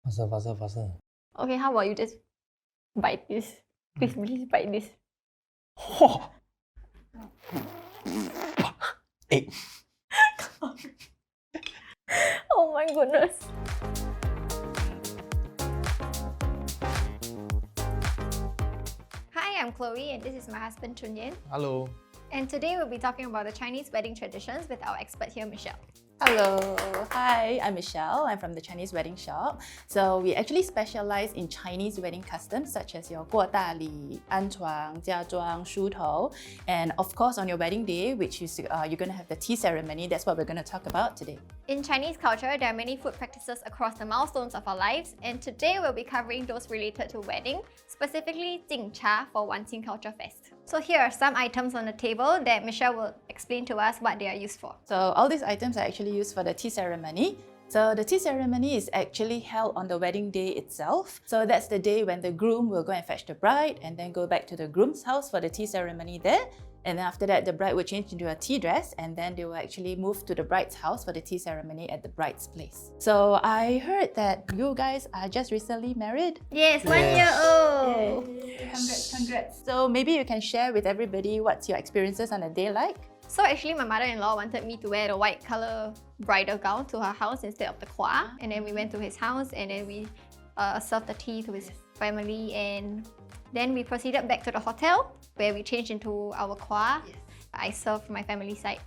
Faster. Okay, how about you just bite this? Please bite this. Hey. Oh my goodness. Hi, I'm Chloe and this is my husband Chun. Hello. And today we'll be talking about the Chinese wedding traditions with our expert here, Michelle. Hello, hi, I'm Michelle. I'm from the Chinese Wedding Shop. So we actually specialize in Chinese wedding customs such as your 过大礼, 安床, 嫁妆, 梳头, and of course on your wedding day, which is you're going to have the tea ceremony. That's what we're going to talk about today. In Chinese culture, there are many food practices across the milestones of our lives, and today we'll be covering those related to wedding, specifically Jing Cha for Wan Qing Culturefest. So here are some items on the table that Michelle will explain to us what they are used for. So all these items are actually used for the tea ceremony. So the tea ceremony is actually held on the wedding day itself. So that's the day when the groom will go and fetch the bride and then go back to the groom's house for the tea ceremony there. And then after that, the bride will change into a tea dress and then they will actually move to the bride's house for the tea ceremony at the bride's place. So I heard that you guys are just recently married. Yes, 1 year old! Yay. Congrats. So maybe you can share with everybody what's your experiences on a day like? So actually my mother-in-law wanted me to wear the white colour bridal gown to her house instead of the kwa. And then we went to his house and then we served the tea to his family, and then we proceeded back to the hotel where we changed into our kwa. Yes. I served my family side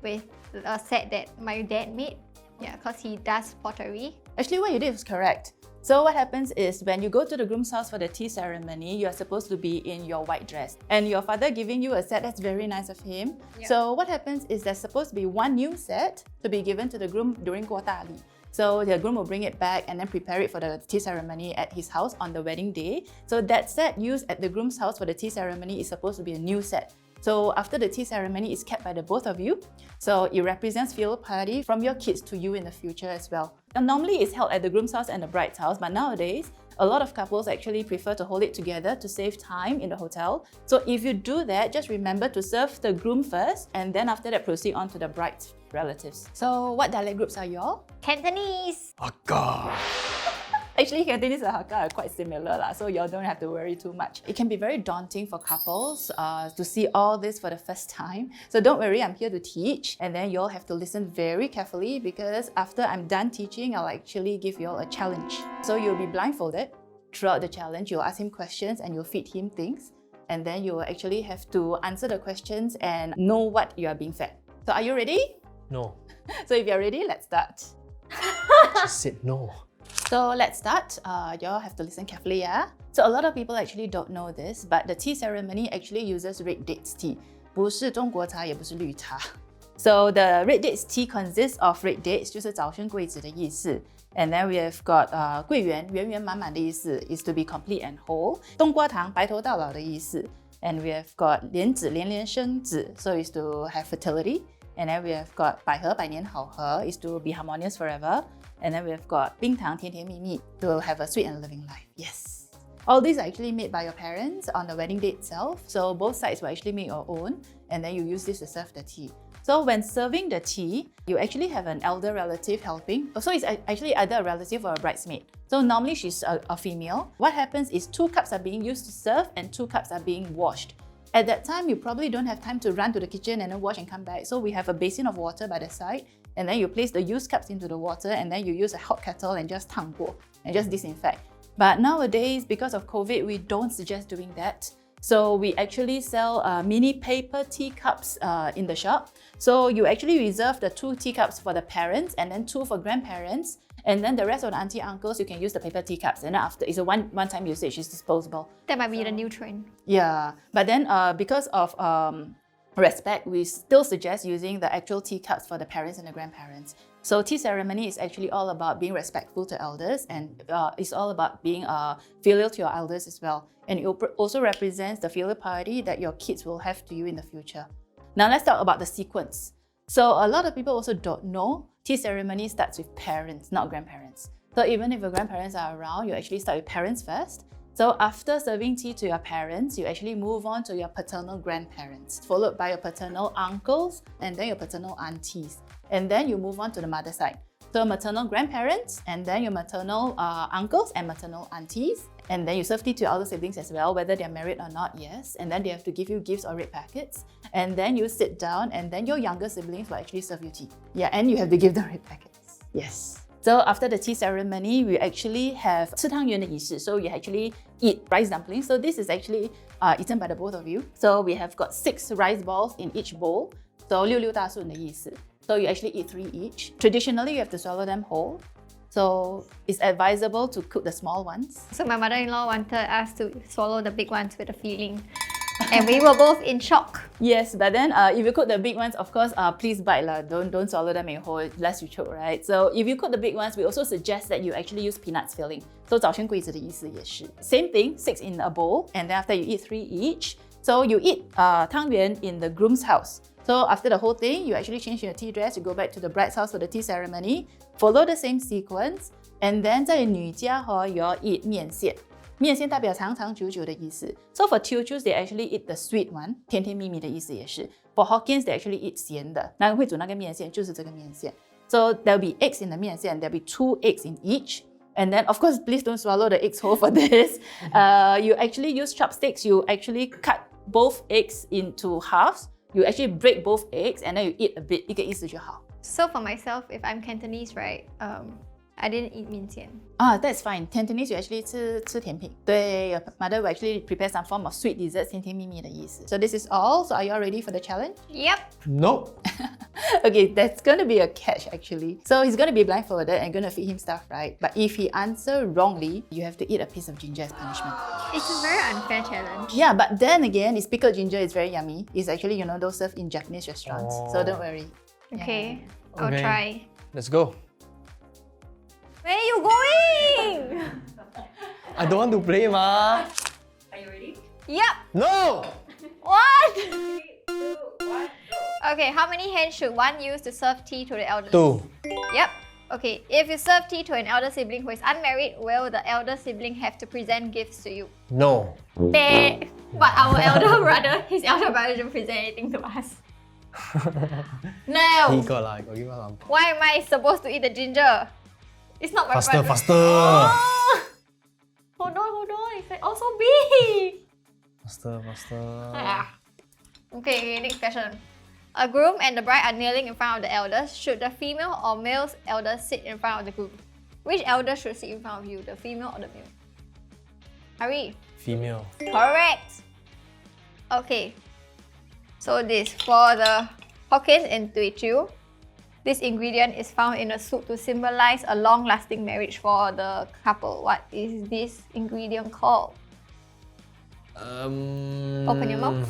with a set that my dad made. Yeah, because he does pottery. Actually, what you did was correct. So what happens is when you go to the groom's house for the tea ceremony, you are supposed to be in your white dress. And your father giving you a set, that's very nice of him. Yep. So what happens is there's supposed to be one new set to be given to the groom during 过大礼. So the groom will bring it back and then prepare it for the tea ceremony at his house on the wedding day. So that set used at the groom's house for the tea ceremony is supposed to be a new set. So after the tea ceremony is kept by the both of you, so it represents filial piety from your kids to you in the future as well. And normally it's held at the groom's house and the bride's house, but nowadays a lot of couples actually prefer to hold it together to save time in the hotel. So if you do that, just remember to serve the groom first and then after that proceed on to the bride's relatives. So what dialect groups are y'all? Cantonese! Hakka. Actually, Cantonese and Hakka are quite similar, so y'all don't have to worry too much. It can be very daunting for couples to see all this for the first time. So don't worry, I'm here to teach, and then y'all have to listen very carefully because after I'm done teaching, I'll actually give y'all a challenge. So you'll be blindfolded. Throughout the challenge, you'll ask him questions and you'll feed him things, and then you will actually have to answer the questions and know what you are being fed. So are you ready? No. So if you're ready, let's start. Just said no. So let's start. Y'all have to listen carefully, yeah? So a lot of people actually don't know this, but the tea ceremony actually uses red dates tea. 不是中国茶，也不是绿茶. So the red dates tea consists of red dates, 就是早生贵子的意思. And then we have got 桂圆，圆圆满满的意思 is to be complete and whole. 冬瓜糖，白头到老的意思. And we have got 莲子，连连生子 so is to have fertility. And then we have got 百合，百年好合 is to be harmonious forever. And then we've got 冰糖，甜甜蜜蜜 to have a sweet and living life. Yes. All these are actually made by your parents on the wedding day itself. So both sides will actually make your own, and then you use this to serve the tea. So when serving the tea, you actually have an elder relative helping. So it's actually either a relative or a bridesmaid. So normally she's a female. What happens is 2 cups are being used to serve and 2 cups are being washed. At that time, you probably don't have time to run to the kitchen and then wash and come back. So we have a basin of water by the side, and then you place the used cups into the water, and then you use a hot kettle and just 烫过 and just disinfect. But nowadays, because of COVID, we don't suggest doing that. So we actually sell mini paper teacups in the shop. So you actually reserve the 2 teacups for the parents and then 2 for grandparents. And then the rest of the auntie uncles, you can use the paper teacups. And then after, it's a one-time usage, it's disposable. That might be the new trend. Yeah, but then because of respect, we still suggest using the actual teacups for the parents and the grandparents. So tea ceremony is actually all about being respectful to elders, and it's all about being filial to your elders as well. And it also represents the filial piety that your kids will have to you in the future. Now let's talk about the sequence. So a lot of people also don't know tea ceremony starts with parents, not grandparents. So even if your grandparents are around, you actually start with parents first. So after serving tea to your parents, you actually move on to your paternal grandparents, followed by your paternal uncles and then your paternal aunties. And then you move on to the mother side. So maternal grandparents, and then your maternal uncles and maternal aunties. And then you serve tea to elder siblings as well, whether they're married or not, yes. And then they have to give you gifts or red packets. And then you sit down, and then your younger siblings will actually serve you tea. Yeah, and you have to give them red packets. Yes. So after the tea ceremony, we actually have 吃汤圆的仪式. So you actually eat rice dumplings. So this is actually eaten by the both of you. So we have got 6 rice balls in each bowl. So 六大顺的意思. So you actually eat 3 each. Traditionally, you have to swallow them whole. So it's advisable to cook the small ones. So my mother-in-law wanted us to swallow the big ones with a feeling. And we were both in shock. Yes, but then if you cook the big ones, of course, please bite lah. Don't swallow them in whole, lest you choke, right? So if you cook the big ones, we also suggest that you actually use peanuts filling. So 早生贵子的意思也是 same thing, 6 in a bowl, and then after you eat 3 each. So you eat 汤圆 in the groom's house. So after the whole thing, you actually change your tea dress, you go back to the bride's house for the tea ceremony, follow the same sequence, and then 在女家you all eat 面线。面线代表长长久久的意思。So for Teochews, they actually eat the sweet one， 甜甜蜜蜜的意思也是。For Hokkiens, they actually eat 咸的。那会煮那个面线就是这个面线。So there'll be eggs in the 面线 there'll be 2 eggs in each. And then, of course, please don't swallow the eggs whole for this. You actually use chopsticks. You actually cut both eggs into halves. You actually break both eggs and then you eat a bit. 一个意思就好。So for myself, if I'm Cantonese, right, I didn't eat 面线. That's fine. Cantonese, you actually 吃甜品. 对, your mother will actually prepare some form of sweet dessert, 甜甜蜜蜜的意思. So this is all. So are you all ready for the challenge? Yep. Nope. Okay, that's going to be a catch actually. So he's going to be blindfolded and going to feed him stuff, right? But if he answers wrongly, you have to eat a piece of ginger as punishment. It's a very unfair challenge. Yeah, but then again, it's pickled ginger. It's very yummy. It's actually, those served in Japanese restaurants. So don't worry. Okay, I'll Okay. try. Let's go. Where are you going? I don't want to play, ma. Are you ready? Yep. No! What? 3, 2, 1, go. Okay, how many hands should one use to serve tea to the elders? 2. Yep. Okay, if you serve tea to an elder sibling who is unmarried, will the elder sibling have to present gifts to you? No. But our elder brother, his elder brother didn't present anything to us. He No! got give us some. Why am I supposed to eat the ginger? It's not my Faster, brother. faster. Oh! Hold on. It's like also big. Faster. Ah. Okay, next question. A groom and the bride are kneeling in front of the elders. Should the female or male elders sit in front of the groom? Which elder should sit in front of you, the female or the male? Hurry. Female. Correct. Okay. So this, for the Hokkien and Teochew, this ingredient is found in a soup to symbolize a long-lasting marriage for the couple. What is this ingredient called? Open your mouth.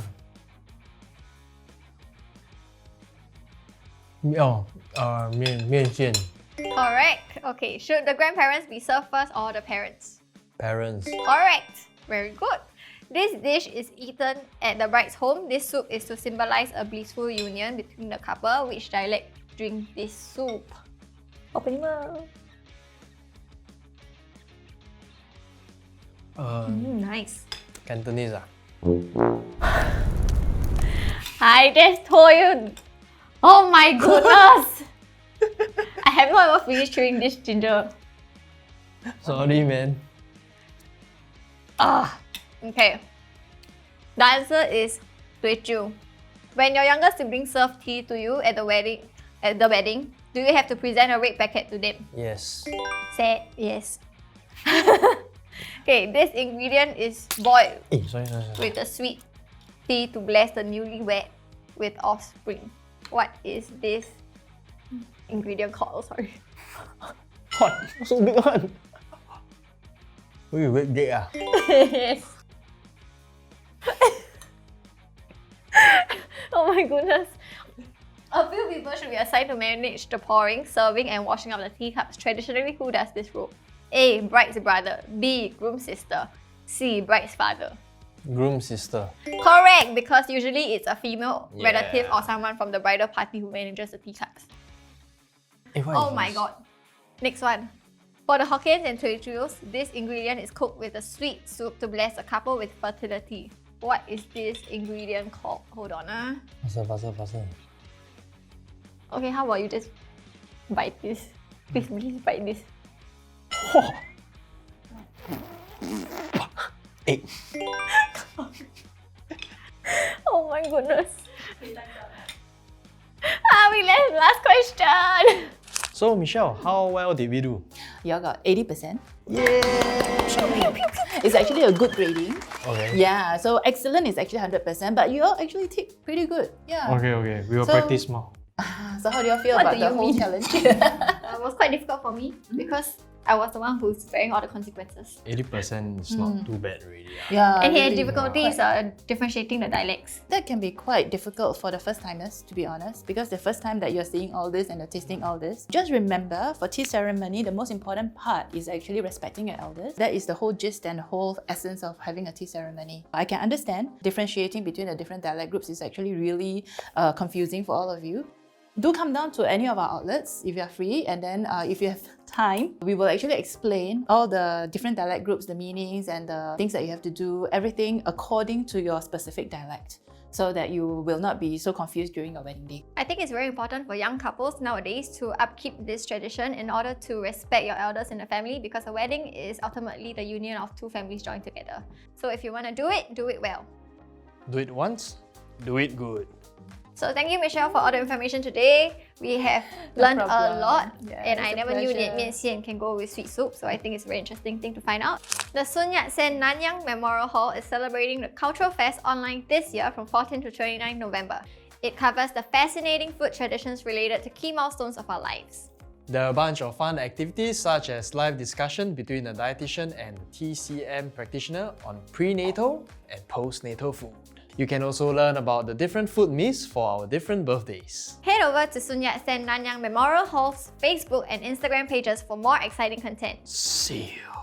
Oh, 面线. Correct. Okay. Should the grandparents be served first or the parents? Parents. Correct. Very good. This dish is eaten at the bride's home. This soup is to symbolize a blissful union between the couple. Which dialect drink this soup? Open your mouth. Nice. Cantonese. I just told you. Oh my goodness! I have not even finished chewing this ginger. Sorry, man. Okay. The answer is Teochew. When your younger siblings serve tea to you at the wedding, do you have to present a red packet to them? Yes. Said yes. Okay, this ingredient is boiled Sorry. with a sweet tea to bless the newlywed with offspring. What is this ingredient called? Sorry. Hot. So big one. Red gate ah. Yes. Oh my goodness. A few people should be assigned to manage the pouring, serving, and washing of the teacups. Traditionally, who does this role? A. Bride's brother. B. Groom's sister. C. Bride's father. Groom sister. Correct, because usually it's a female Yeah. relative or someone from the bridal party who manages the teacups. Oh my god. Next one. For the Hokkiens and Teochews, this ingredient is cooked with a sweet soup to bless a couple with fertility. What is this ingredient called? Hold on. Faster. Okay, how about you just bite this? Please bite this. Egg. Oh my goodness. We left last question. So Michelle, how well did we do? You got 80%. Yeah. It's actually a good grading. Okay. Yeah, so excellent is actually 100%, but you all actually did pretty good. Yeah. Okay. We will So- practice more. So how do you feel What about do the you whole mean? challenge? It was quite difficult for me because I was the one who's bearing all the consequences. 80% is not too bad already. Yeah, And he had really. difficulties differentiating the dialects. That can be quite difficult for the first timers, to be honest, because the first time that you're seeing all this and you're tasting all this. Just remember, for tea ceremony, the most important part is actually respecting your elders. That is the whole gist and the whole essence of having a tea ceremony. I can understand differentiating between the different dialect groups is actually really confusing for all of you. Do come down to any of our outlets if you're free, and then if you have time, we will actually explain all the different dialect groups, the meanings and the things that you have to do, everything according to your specific dialect, so that you will not be so confused during your wedding day. I think it's very important for young couples nowadays to upkeep this tradition in order to respect your elders in the family, because a wedding is ultimately the union of two families joined together. So if you want to do it well. Do it once, do it good. So thank you, Michelle, for all the information today. We have learned a problem. lot, Yeah, and it's I a never knew pleasure. that mian xian can go with sweet soup, so I think it's a very interesting thing to find out. The Sun Yat-sen Nanyang Memorial Hall is celebrating the Cultural Fest online this year from 14 to 29 November. It covers the fascinating food traditions related to key milestones of our lives. There are a bunch of fun activities such as live discussion between a dietitian and TCM practitioner on prenatal and postnatal food. You can also learn about the different food myths for our different birthdays. Head over to Sun Yat-sen Nanyang Memorial Hall's Facebook and Instagram pages for more exciting content. See you.